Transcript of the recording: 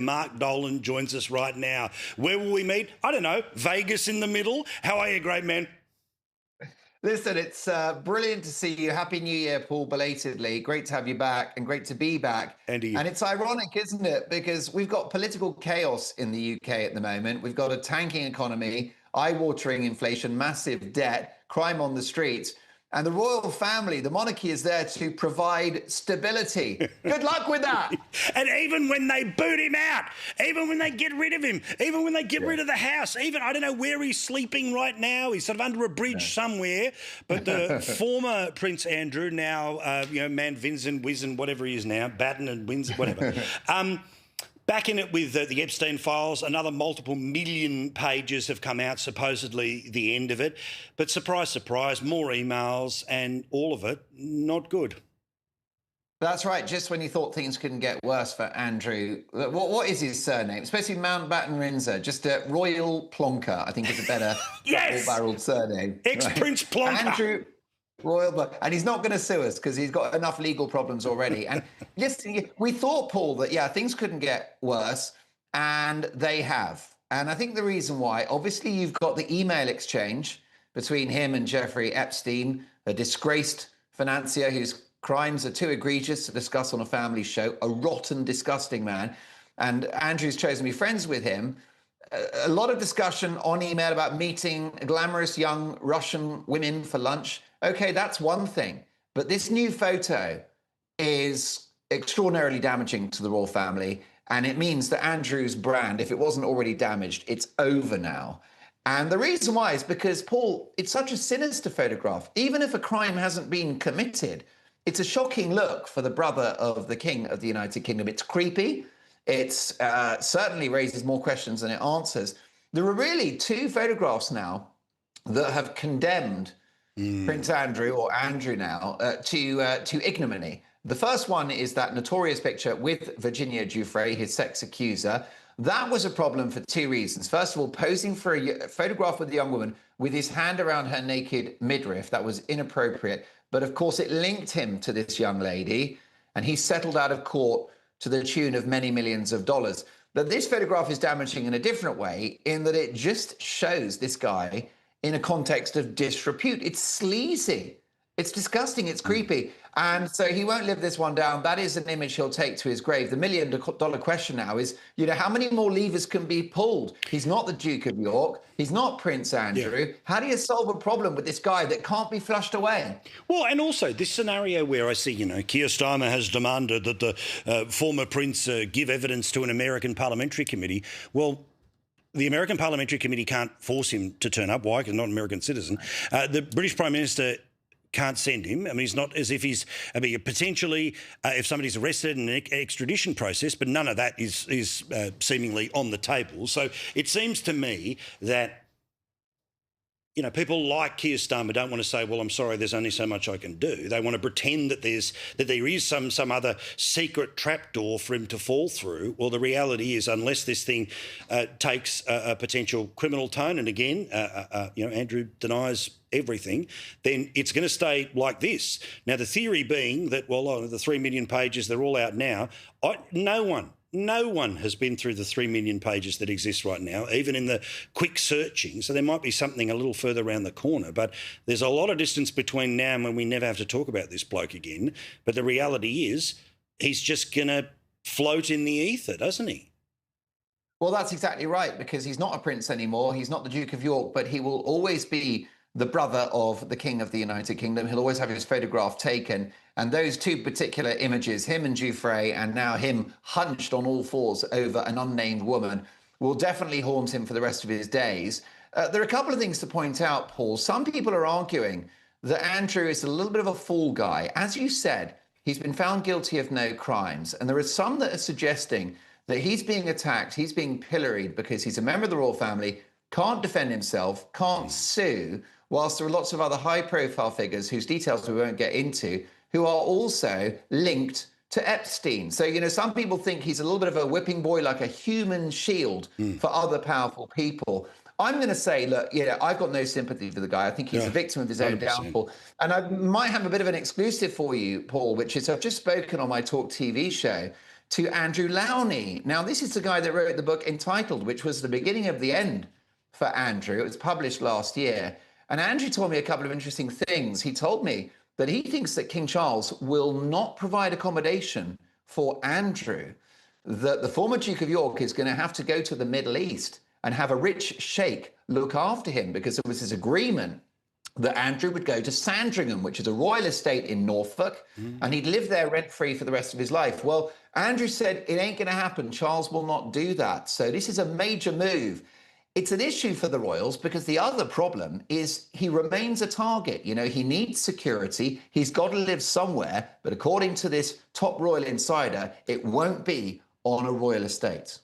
Mark Dolan joins us right now. Where will we meet? I don't know. Vegas in the middle. How are you, great man? Listen, it's brilliant to see you. Happy New Year, Paul, belatedly. Great to have you back and great to be back. And it's ironic, isn't it? Because we've got political chaos in the UK at the moment. We've got a tanking economy, eye-watering inflation, massive debt, crime on the streets. And the royal family, the monarchy, is there to provide stability. Good luck with that. And even when they boot him out, even when they get rid of him, even when they get rid of the house, even, I don't know where he's sleeping right now. He's sort of under a bridge somewhere. But the former Prince Andrew, now, Man Vincent, Wizen, whatever he is now, Batten and Windsor, whatever. Back in it with the Epstein files, another multiple million pages have come out, supposedly the end of it. But surprise, surprise, more emails and all of it not good. That's right. Just when you thought things couldn't get worse for Andrew, what is his surname? Especially Mountbatten-Windsor, just a Royal Plonker, I think is a better double-barreled surname. Ex-Prince Plonker. Andrew Royal, and he's not going to sue us because he's got enough legal problems already. And listen, we thought, Paul, that, things couldn't get worse, and they have. And I think the reason why, obviously, you've got the email exchange between him and Jeffrey Epstein, a disgraced financier whose crimes are too egregious to discuss on a family show, a rotten, disgusting man. And Andrew's chosen to be friends with him. A lot of discussion on email about meeting glamorous young Russian women for lunch. Okay, that's one thing. But this new photo is extraordinarily damaging to the royal family. And it means that Andrew's brand, if it wasn't already damaged, it's over now. And the reason why is because, Paul, it's such a sinister photograph. Even if a crime hasn't been committed, it's a shocking look for the brother of the King of the United Kingdom. It's creepy. It's certainly raises more questions than it answers. There are really two photographs now that have condemned Prince Andrew, or Andrew now, to ignominy. The first one is that notorious picture with Virginia Giuffre, his sex accuser. That was a problem for two reasons. First of all, posing for a photograph with a young woman with his hand around her naked midriff. That was inappropriate. But of course, it linked him to this young lady, and he settled out of court to the tune of many millions of dollars. But this photograph is damaging in a different way, in that it just shows this guy in a context of disrepute. It's sleazy. It's disgusting. It's creepy. And so he won't live this one down. That is an image he'll take to his grave. The million-dollar question now is, how many more levers can be pulled? He's not the Duke of York. He's not Prince Andrew. Yeah. How do you solve a problem with this guy that can't be flushed away? Well, and also this scenario where I see, Keir Starmer has demanded that the former prince give evidence to an American parliamentary committee. Well, the American Parliamentary Committee can't force him to turn up. Why? Because he's not an American citizen. The British Prime Minister can't send him. I mean, it's not as if he's potentially, if somebody's arrested in an extradition process, but none of that is seemingly on the table. So it seems to me that, people like Keir Starmer don't want to say, well, I'm sorry, there's only so much I can do. They want to pretend that there is some other secret trapdoor for him to fall through. Well, the reality is, unless this thing takes a potential criminal tone, and again, Andrew denies everything, then it's going to stay like this. Now, the theory being that, the 3 million pages, they're all out now. No one has been through the 3 million pages that exist right now, even in the quick searching. So there might be something a little further around the corner. But there's a lot of distance between now and when we never have to talk about this bloke again. But the reality is he's just going to float in the ether, doesn't he? Well, that's exactly right, because he's not a prince anymore. He's not the Duke of York, but he will always be the brother of the King of the United Kingdom. He'll always have his photograph taken. And those two particular images, him and Giuffre, and now him hunched on all fours over an unnamed woman, will definitely haunt him for the rest of his days. There are a couple of things to point out, Paul. Some people are arguing that Andrew is a little bit of a fool guy. As you said, he's been found guilty of no crimes. And there are some that are suggesting that he's being attacked, he's being pilloried because he's a member of the royal family, can't defend himself, can't sue, whilst there are lots of other high-profile figures whose details we won't get into, who are also linked to Epstein. So, some people think he's a little bit of a whipping boy, like a human shield for other powerful people. I'm going to say, look, I've got no sympathy for the guy. I think he's a victim of his own 100%. Downfall. And I might have a bit of an exclusive for you, Paul, which is I've just spoken on my TalkTV show to Andrew Lowney. Now, this is the guy that wrote the book entitled, which was the beginning of the end for Andrew. It was published last year. And Andrew told me a couple of interesting things. He told me that he thinks that King Charles will not provide accommodation for Andrew, that the former Duke of York is going to have to go to the Middle East and have a rich sheikh look after him, because there was this agreement that Andrew would go to Sandringham, which is a royal estate in Norfolk, and he'd live there rent-free for the rest of his life. Well, Andrew said it ain't going to happen. Charles will not do that. So this is a major move. It's an issue for the royals because the other problem is he remains a target. You know, he needs security. He's got to live somewhere. But according to this top royal insider, it won't be on a royal estate.